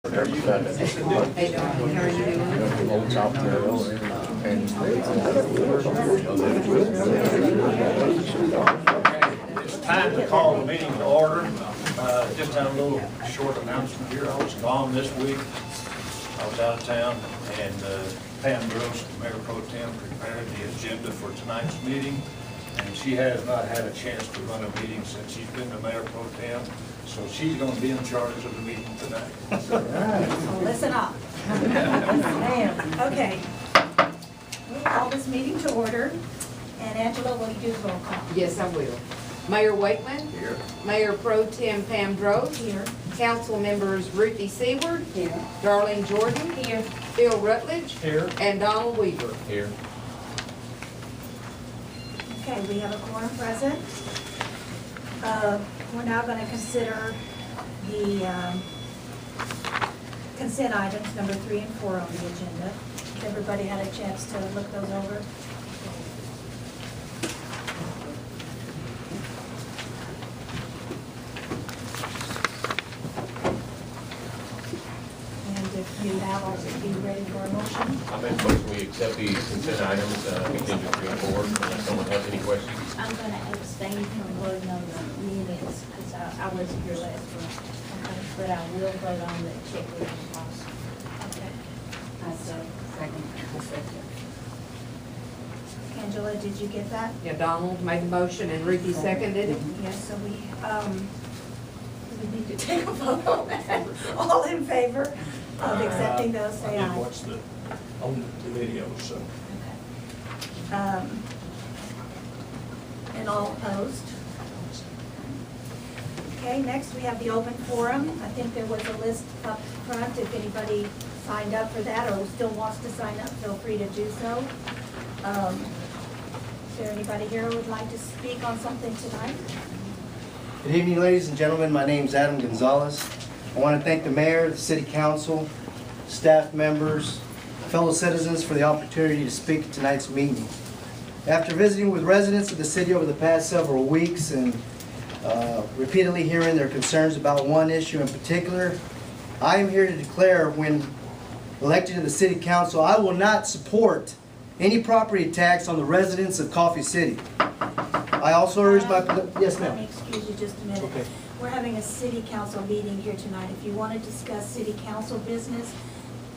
Time to call the meeting to order. Just have a little short announcement here. I was gone this week. I was out of town, and Pam Gross, Mayor Pro Tem, prepared the agenda for tonight's meeting, and she has not had a chance to run a meeting since she's been the Mayor Pro Tem. So she's going to be in charge of the meeting tonight. So listen up. Okay. We'll call this meeting to order. And Angela, will you do the roll call? Yes, I will. Mayor Wakeman. Here. Mayor Pro Tem Pam Drove. Here. Council members Ruthie Seward. Here. Darlene Jordan. Here. Phil Rutledge. Here. And Donald Weaver. Here. Okay, we have a quorum present. We're now going to consider the consent items number 3 and 4 on the agenda. Has everybody had a chance to look those over? And if you have, I'll be ready for a motion. I make a motion we accept the consent items, contingent 3 and 4, unless someone has any questions. I'm going to abstain from voting on the minutes because I wasn't here last month. Okay. But I will vote on the checklist also. Okay. I second. Angela, did you get that? Yeah, Donald made the motion and Ruthie seconded it. Yes, so we need to take a vote on that. All in favor of accepting those, say I aye. did watch on the video, so. Okay. And all opposed? Okay, next we have the open forum. I think there was a list up front. If anybody signed up for that or still wants to sign up, feel free to do so. Is there anybody here who would like to speak on something tonight? Good evening, ladies and gentlemen. My name is Adam Gonzalez. I want to thank the mayor, the city council, staff members, fellow citizens for the opportunity to speak at tonight's meeting. After visiting with residents of the city over the past several weeks and repeatedly hearing their concerns about one issue in particular, I am here to declare, when elected to the city council, I will not support any property tax on the residents of Coffee City. I also urge my... Yes, Let me ma'am. excuse you just a minute. Okay. We're having a city council meeting here tonight. If you want to discuss city council business,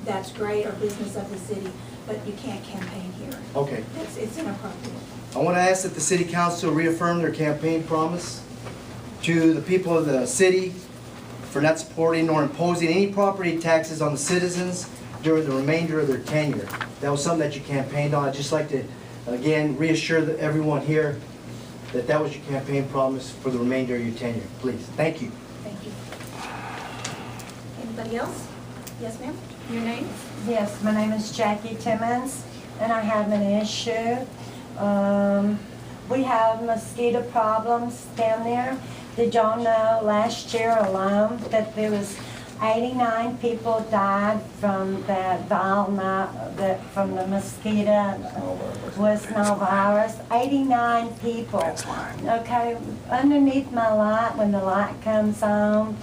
that's great, or business of the city, but you can't campaign here. Okay. It's inappropriate. I want to ask that the city council reaffirm their campaign promise to the people of the city for not supporting nor imposing any property taxes on the citizens during the remainder of their tenure. That was something that you campaigned on. I'd just like to, again, reassure everyone here that that was your campaign promise for the remainder of your tenure. Please. Thank you. Thank you. Anybody else? Yes, ma'am? Your name? Yes, my name is Jackie Timmons, and I have an issue. We have mosquito problems down there. Did y'all know last year alone that there was 89 people died from that from the mosquito West Nile virus? 89 people. Okay, underneath my light, when the light comes on,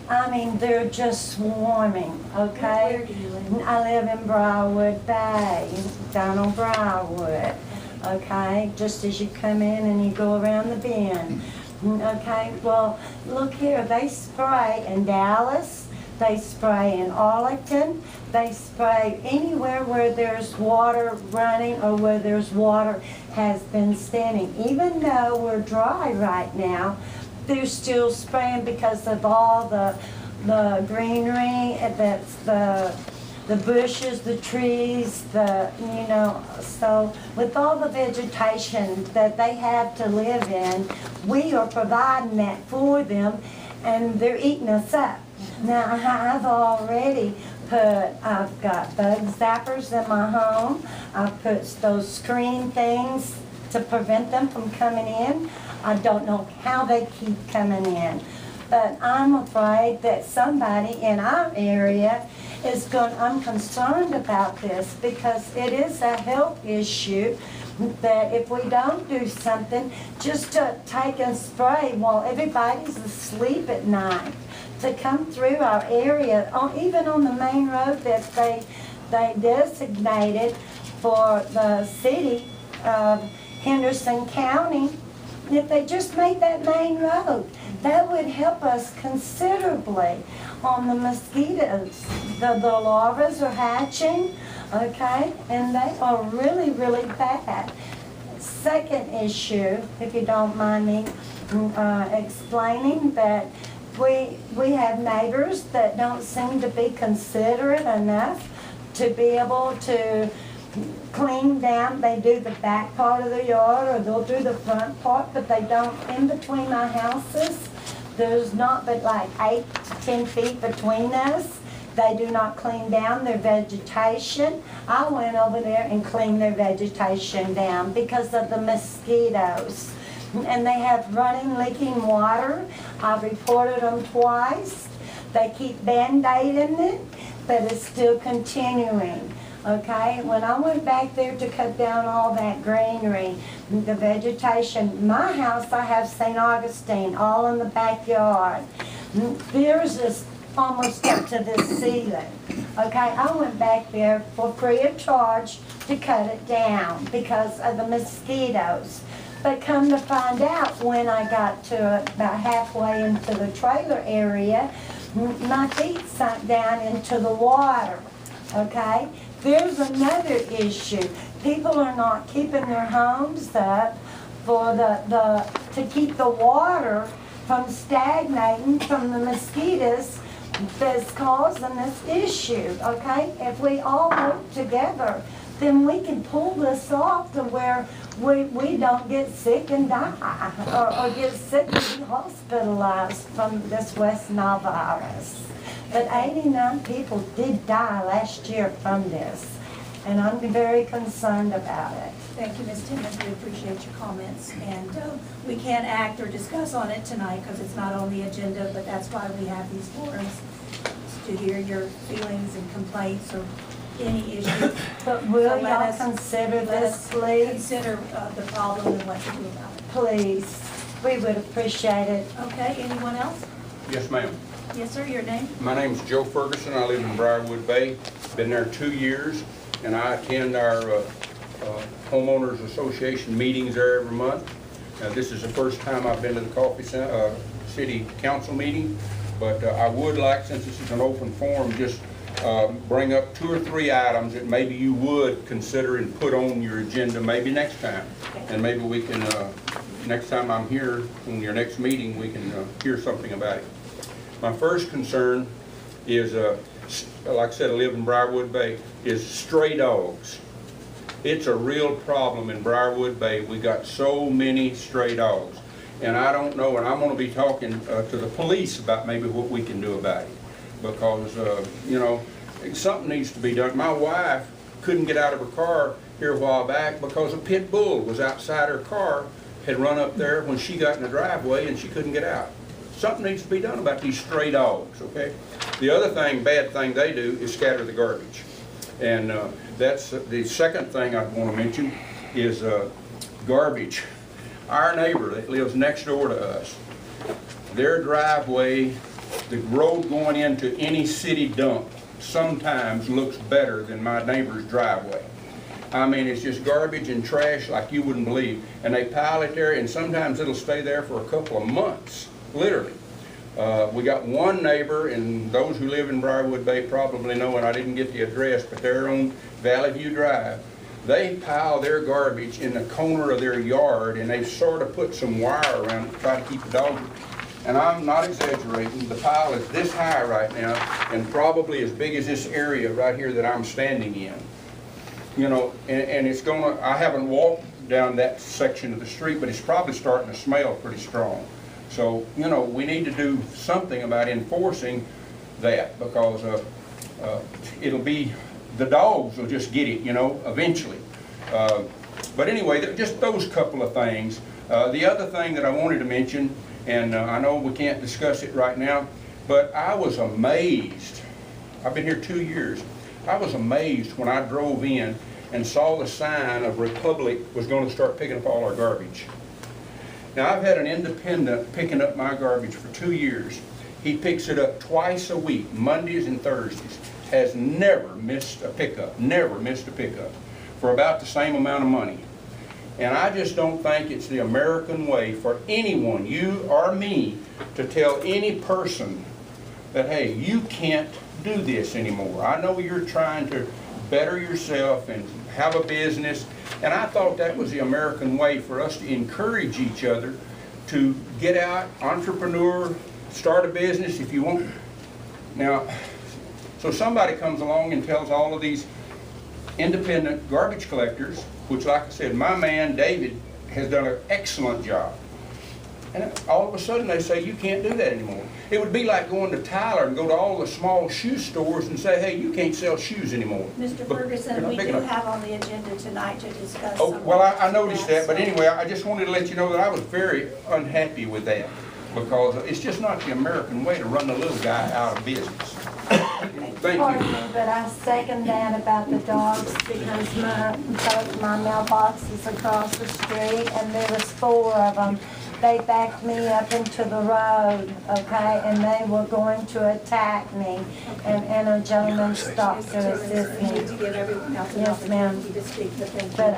I mean, they're just swarming, okay? Where do you live? I live in Briarwood Bay, down on Briarwood, okay? Just as you come in and you go around the bend, okay? Well, look here, they spray in Dallas, they spray in Arlington, they spray anywhere where there's water running or where there's water has been standing. Even though we're dry right now, they're still spraying because of all the greenery, that's the bushes, the trees, so with all the vegetation that they have to live in, we are providing that for them, and they're eating us up. Now, I've got bug zappers in my home. I've put those screen things to prevent them from coming in. I don't know how they keep coming in, but I'm afraid that somebody in our area I'm concerned about this because it is a health issue that if we don't do something, just to take and spray while everybody's asleep at night, to come through our area, even on the main road that they designated for the city of Henderson County. If they just made that main road, that would help us considerably on the mosquitoes. The larvas are hatching, okay, and they are really, really bad. Second issue, if you don't mind me explaining, that we have neighbors that don't seem to be considerate enough to be able to clean down. They do the back part of the yard, or they'll do the front part, but they don't. In between my houses, there's not but like 8 to 10 feet between us. They do not clean down their vegetation. I went over there and cleaned their vegetation down because of the mosquitoes. And they have running, leaking water. I've reported them twice. They keep Band-Aiding it, but it's still continuing. Okay, when I went back there to cut down all that greenery, the vegetation, my house, I have St. Augustine all in the backyard. Theirs is almost up to the ceiling. Okay, I went back there for free of charge to cut it down because of the mosquitoes. But come to find out, when I got to about halfway into the trailer area, my feet sunk down into the water. Okay? There's another issue. People are not keeping their homes up for to keep the water from stagnating from the mosquitoes that's causing this issue, okay? If we all work together, then we can pull this off to where we don't get sick and die, or get sick and be hospitalized from this West Nile virus. But 89 people did die last year from this, and I'm very concerned about it. Thank you, Ms. Timmons. We appreciate your comments. And we can't act or discuss on it tonight because it's not on the agenda, but that's why we have these forums, to hear your feelings and complaints or any issues. But will So let y'all us- consider let this, us please? Consider the problem and what to do about it. Please, we would appreciate it. Okay, anyone else? Yes, ma'am. Yes, sir, your name? My name's Joe Ferguson. I live in Briarwood Bay. Been there 2 years, and I attend our homeowners association meetings there every month. This is the first time I've been to the city council meeting, but I would like, since this is an open forum, just bring up 2 or 3 items that maybe you would consider and put on your agenda maybe next time. And maybe we can, next time I'm here, in your next meeting, we can hear something about it. My first concern is, like I said, I live in Briarwood Bay, is stray dogs. It's a real problem in Briarwood Bay. We got so many stray dogs. And I don't know, and I'm going to be talking to the police about maybe what we can do about it. Because, you know, something needs to be done. My wife couldn't get out of her car here a while back because a pit bull was outside her car, had run up there when she got in the driveway, and she couldn't get out. Something needs to be done about these stray dogs, okay? The other thing, bad thing they do is scatter the garbage. And that's the second thing I'd want to mention is garbage. Our neighbor that lives next door to us, their driveway, the road going into any city dump sometimes looks better than my neighbor's driveway. I mean, it's just garbage and trash like you wouldn't believe. And they pile it there, and sometimes it'll stay there for a couple of months, literally. We got one neighbor, and those who live in Briarwood Bay probably know, and I didn't get the address, but they're on Valley View Drive. They pile their garbage in the corner of their yard, and they've sort of put some wire around it to try to keep the dogs. And I'm not exaggerating, the pile is this high right now, and probably as big as this area right here that I'm standing in. You know, and it's gonna, I haven't walked down that section of the street, but it's probably starting to smell pretty strong. So, you know, we need to do something about enforcing that, because it'll be, the dogs will just get it, you know, eventually. But anyway, just those couple of things. The other thing that I wanted to mention, and I know we can't discuss it right now, but I was amazed. I've been here 2 years. I was amazed when I drove in and saw the sign of Republic was going to start picking up all our garbage. Now, I've had an independent picking up my garbage for 2 years. He picks it up twice a week, Mondays and Thursdays. Has never missed a pickup, for about the same amount of money. And I just don't think it's the American way for anyone, you or me, to tell any person that, hey, you can't do this anymore. I know you're trying to better yourself and have a business, and I thought that was the American way for us to encourage each other to get out, entrepreneur, start a business if you want. Now, so somebody comes along and tells all of these independent garbage collectors, which, like I said, my man David has done an excellent job. And all of a sudden they say, you can't do that anymore. It would be like going to Tyler and go to all the small shoe stores and say, hey, you can't sell shoes anymore. Mr. Ferguson, we do have on the agenda tonight to discuss. Oh, well, I noticed that, but anyway, I just wanted to let you know that I was very unhappy with that, because it's just not the American way to run the little guy out of business. Thank Pardon you. me, but I second that about the dogs, because both my mailboxes across the street, and there was 4 of them. They backed me up into the road, okay, and they were going to attack me, and a gentleman stopped to assist We need me. to give everyone else an Yes, ma'am. opportunity to speak, but thank you. But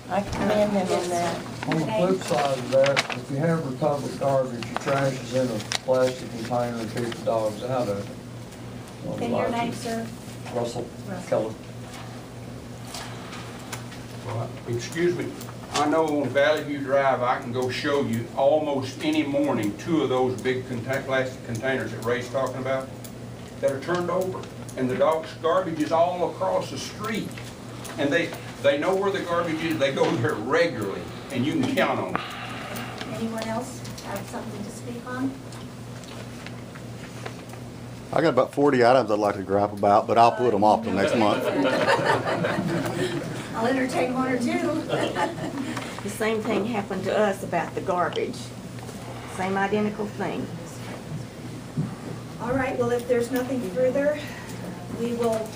I commend him on that. On the flip side of that, if you have Republic garbage, your trash is in a plastic container and keep the dogs out of it. And your name, sir? Russell Keller. Well, excuse me, I know on Valley View Drive, I can go show you almost any morning 2 of those big plastic containers that Ray's talking about that are turned over. And the dog's garbage is all across the street. And they know where the garbage is, they go there regularly, and you can count on it. Anyone else have something to speak on? I got about 40 items I'd like to gripe about, but I'll put them off till next month. I'll entertain 1 or 2. The same thing happened to us about the garbage. Same identical thing. All right, well, if there's nothing further, we will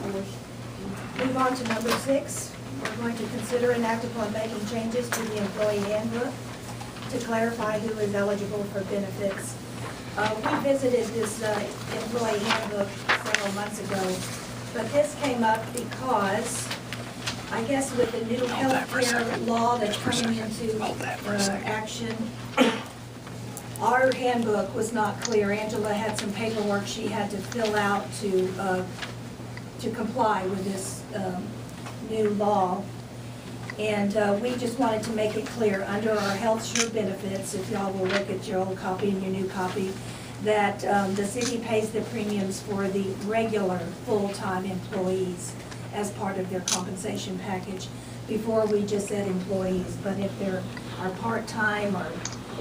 move on to number 6. We're going to consider and act upon making changes to the employee handbook to clarify who is eligible for benefits. We visited this employee handbook several months ago, but this came up because I guess with the new health care law that's coming into action, our handbook was not clear. Angela had some paperwork she had to fill out to comply with this new law. And we just wanted to make it clear, under our health sure benefits, if y'all will look at your old copy and your new copy, that the city pays the premiums for the regular full-time employees as part of their compensation package. Before, we just said employees, but if they're are part-time or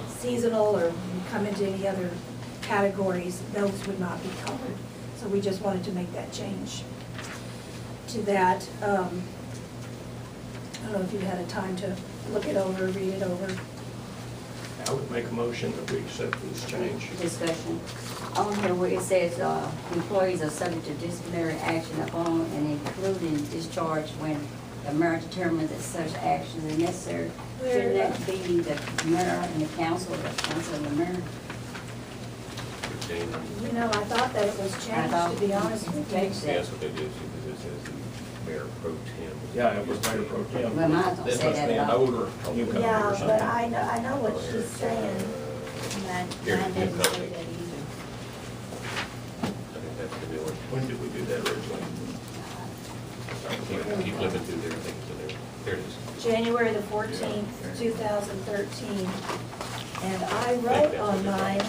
seasonal or come into any other categories, those would not be covered. So we just wanted to make that change to that. I don't know if you had a time to look it over, read it over. I would make a motion that we accept this change. Discussion. On here where it says, employees are subject to disciplinary action upon and including discharge when the mayor determines that such actions are necessary. Shouldn't that be the mayor and the council, or the council and the mayor? You know, I thought that it was changed, to be honest with you. That's what they did, because it says the mayor pro tem. Yeah, it was Mayor Pro Tem. Well, mine don't This say must that be at an all. older newcomer Yeah, or but something. I know what she's saying. Mine Here, doesn't new say company. that either. I think that's the deal. When did we do that originally? Keep flipping through there, I think it's in there. There it is. January the 14th, 2013. And I wrote on mine,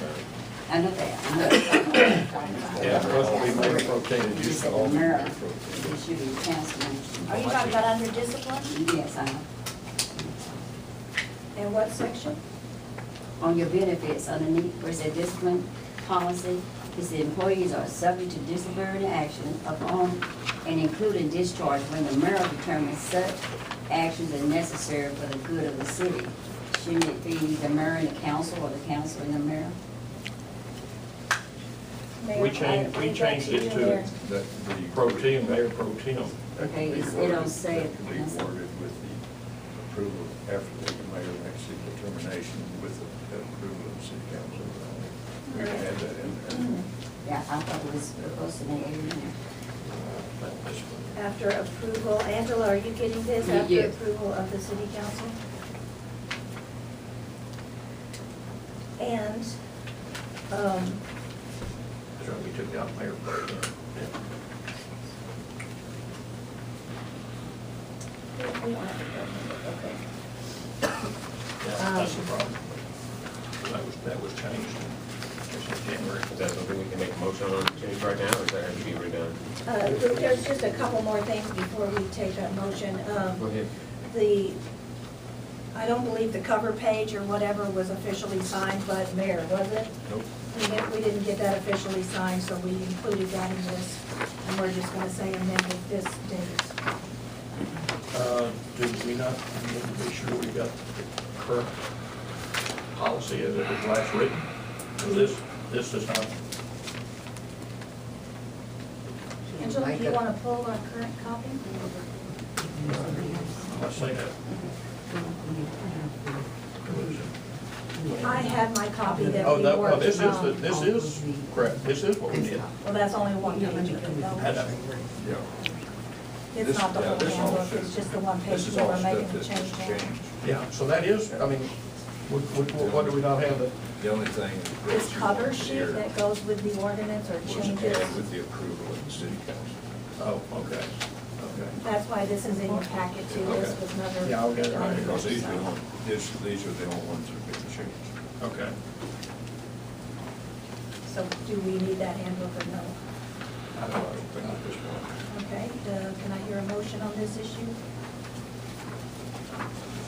I know that. I know that. Yeah, it's supposed to be Mayor Pro Tem. It just said the mayor. It should be councilman. are you talking about under discipline? Yes, I know. And what section? On your benefits underneath where it says discipline policy, it says employees are subject to disciplinary action upon and including discharge when the mayor determines such actions are necessary for the good of the city. Shouldn't it be the mayor and the council, or the council and the mayor? Mayor, We I changed leave that it you to there. the Pro Tem, Mayor Pro Tem. Okay, it don't say it. That could be worded with the approval after the mayor makes the determination with the approval of the city council. We can add that in there. Yeah, I thought it was supposed to be in there. After approval, Angela, are you getting this? After Yes. approval of the city council? And, That's right, we took out Mayor Pro Tem. we don't have to go into it, okay. Yeah, that's the problem. That was changed in January. Is that something we can make a motion on change right now, or is that have to be redone? There's just a couple more things before we take a motion. Go ahead. I don't believe the cover page or whatever was officially signed, but Mayor, was it? Nope. We didn't get that officially signed, so we included that in this, and we're just gonna say amended this date. Did we not need to be sure we got the current policy as it was last written? So this is not. Angela, do you wanna pull our current copy? Let's say that. I have my copy that Oh, we no, worked this on. is correct. This is what we did. Well, that's only one page of it, Had though. that. Yeah. It's not the whole This all handbook, should- it's just the one page This is that all we're making stuff the that's change just on. changed. Yeah, so that is, I mean, what do we not have that? The only thing. This cover here sheet that goes with the ordinance or was changes, added with the approval of the city council. Oh, okay, okay. that's why this is in your packet too, this was another. Yeah, I'll get it right. Because these are the only, these are the only ones that are being changed. Okay. So do we need that handbook or no? I don't think at this point. Okay, can I hear a motion on this issue?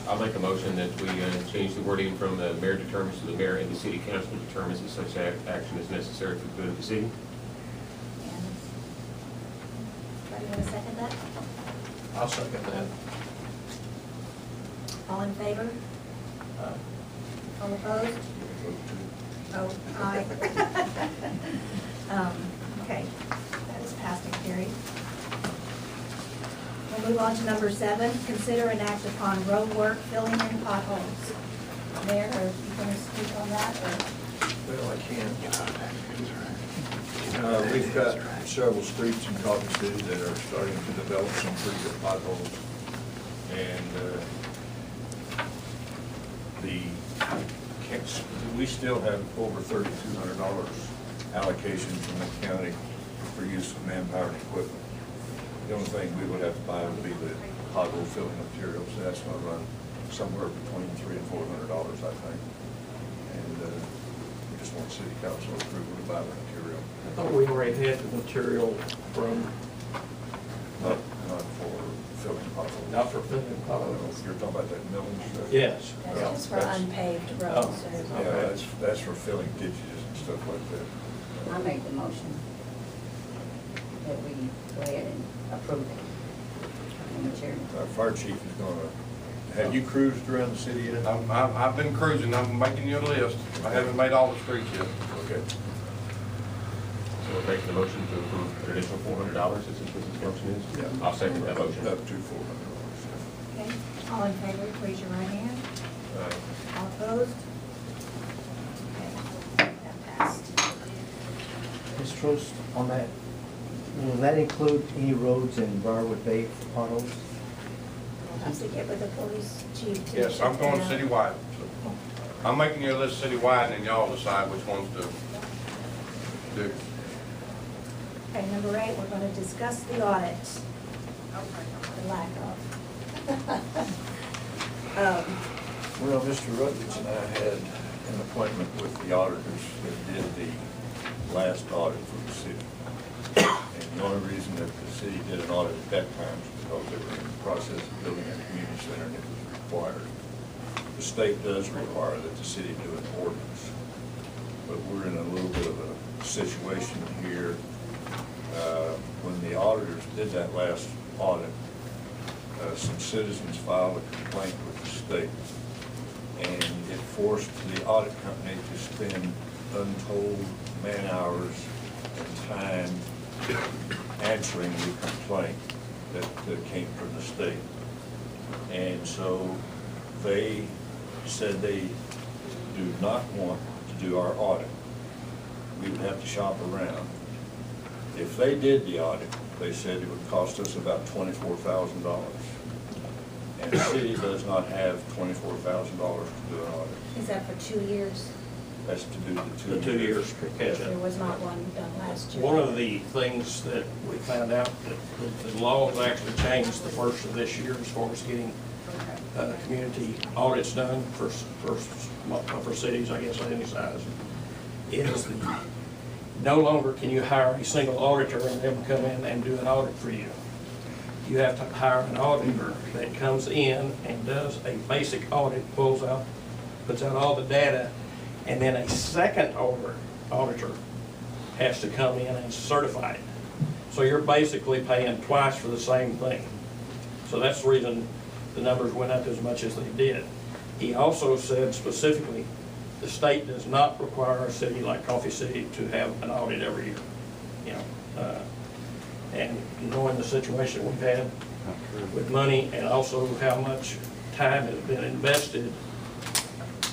I'll make a motion that we change the wording from the mayor determines to the mayor and the city council determines that such action is necessary for the good of the city. Anybody want to second that? I'll second that. All in favor? All opposed? Oh, aye. Okay, that is passed and carried. We'll move on to number 7, consider and act upon road work filling in potholes. Mayor, are you going to speak on that, or? Well, I can. We've got several streets in Cotton City that are starting to develop some pretty good potholes. And we still have over $3,200 allocation from the county for use of manpower and equipment. The only thing we would have to buy would be the pothole filling materials. So that's going to run somewhere between $300 and $400, I think. And we just want city council approval to buy the material. I thought we already had the material from, Not for filling potholes. not for filling potholes. You're talking about that milling stuff? Yes. That's just for That's- unpaved Oh. roads. Yeah, that's for filling ditches and stuff like that. I make the motion that we go ahead and approve it. Madam Chairman. Our fire chief is gonna, have you cruised around the city yet? I've been cruising, I'm making you a list. I haven't made all the streets yet. Okay. So we're making the motion to approve an additional $400, is this what this motion is? Yeah. I'll second that motion. Up to $400. Okay, all in favor, raise your right hand. All opposed? Okay, that passed. Ms. Trost, on that, will that include any roads in Briarwood Bay for potholes? We'll have to get with the police chief to. Yes, I'm check going that out. citywide. I'm making you a list citywide, and then y'all decide which ones to do. Okay, number 8, we're going to discuss the audit. The lack of. Well, Mr. Rutledge and I had an appointment with the auditors that did the last audit for the city. And the only reason that the city did an audit at that time is because they were in the process of building a community center and it was required. The state does require that the city do an ordinance. But we're in a little bit of a situation here. When the auditors did that last audit, some citizens filed a complaint with the state, and it forced the audit company to spend untold man-hours and time answering the complaint that came from the state. And so they said they do not want to do our audit. we would have to shop around. If they did the audit, they said it would cost us about $24,000. And the city does not have $24,000 to do an audit. Is that for 2 years? That's to do The 2 years to catch There up. was not one done last year. One of the things that we found out that the laws actually changed the first of this year as far as getting community audits done for cities, I guess, of any size, is that no longer can you hire a single auditor and them come in and do an audit for you. You have to hire an auditor that comes in and does a basic audit, puts out all the data, and then a second auditor has to come in and certify it. So you're basically paying twice for the same thing. So that's the reason the numbers went up as much as they did. He also said specifically, the state does not require a city like Coffee City to have an audit every year. You know, and knowing the situation we've had with money and also how much time has been invested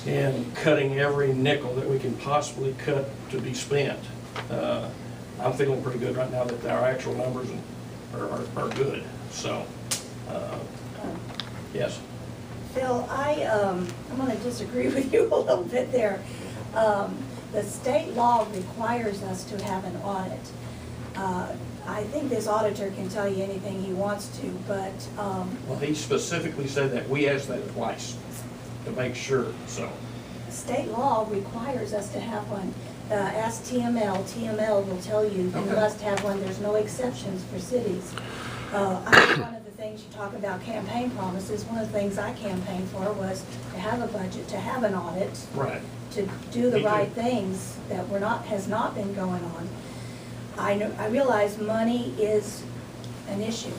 in cutting every nickel that we can possibly cut to be spent, I'm feeling pretty good right now that our actual numbers are good. So, yes. Phil, I'm going to disagree with you a little bit there. The state law requires us to have an audit. I think this auditor can tell you anything he wants to, but... Well, he specifically said that. We asked that twice to make sure, so. State law requires us to have one. Ask TML. TML will tell you you must have one. There's no exceptions for cities. I think one of the things you talk about campaign promises, one of the things I campaigned for was to have a budget, to have an audit, right, to do the right things that has not been going on. I realize money is an issue.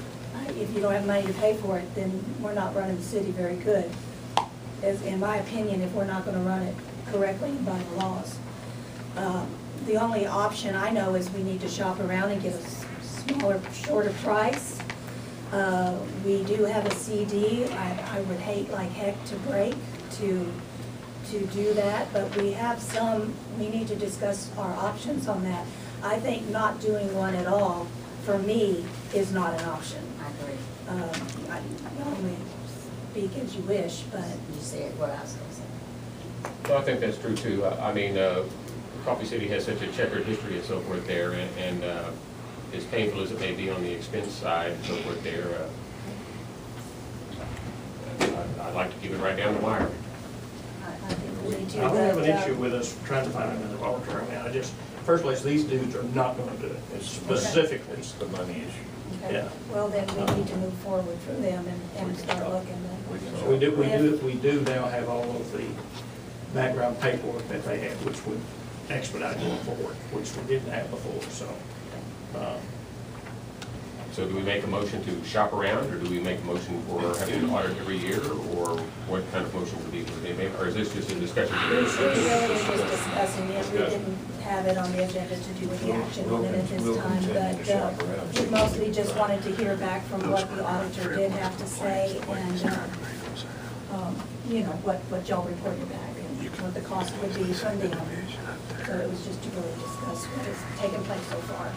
If you don't have money to pay for it, then we're not running the city very good, in my opinion, if we're not going to run it correctly by the laws. The only option I know is we need to shop around and get a smaller, shorter price. We do have a CD. I would hate like heck to break to do that, but we have some. We need to discuss our options on that. I think not doing one at all, for me, is not an option. I agree. I only speak as you wish, but... You said what I was going to say. Well, I think that's true too. I mean, Coffee City has such a checkered history and so forth there, and as painful as it may be on the expense side and so forth there, I'd like to keep it right down the wire. I think we need to. I don't have an issue with us trying to find another auditor. I mean, first place, these dudes are not going to do it. It's specifically. It's the money issue. Okay. Yeah. Well, then we need to move forward from them and start looking then. We do now have all of the background paperwork that they have, which would expedite going forward, which we didn't have before, so. So do we make a motion to shop around, or do we make a motion for having an audit every year, or what kind of motion would be made? Or is this just a discussion? This really is just discussing it. We didn't have it on the agenda to do any action on it at this time, but we mostly just wanted to hear back from what the auditor did have to say and, you know, what y'all reported back and what the cost would be from them. So it was just to really discuss what has taken place so far.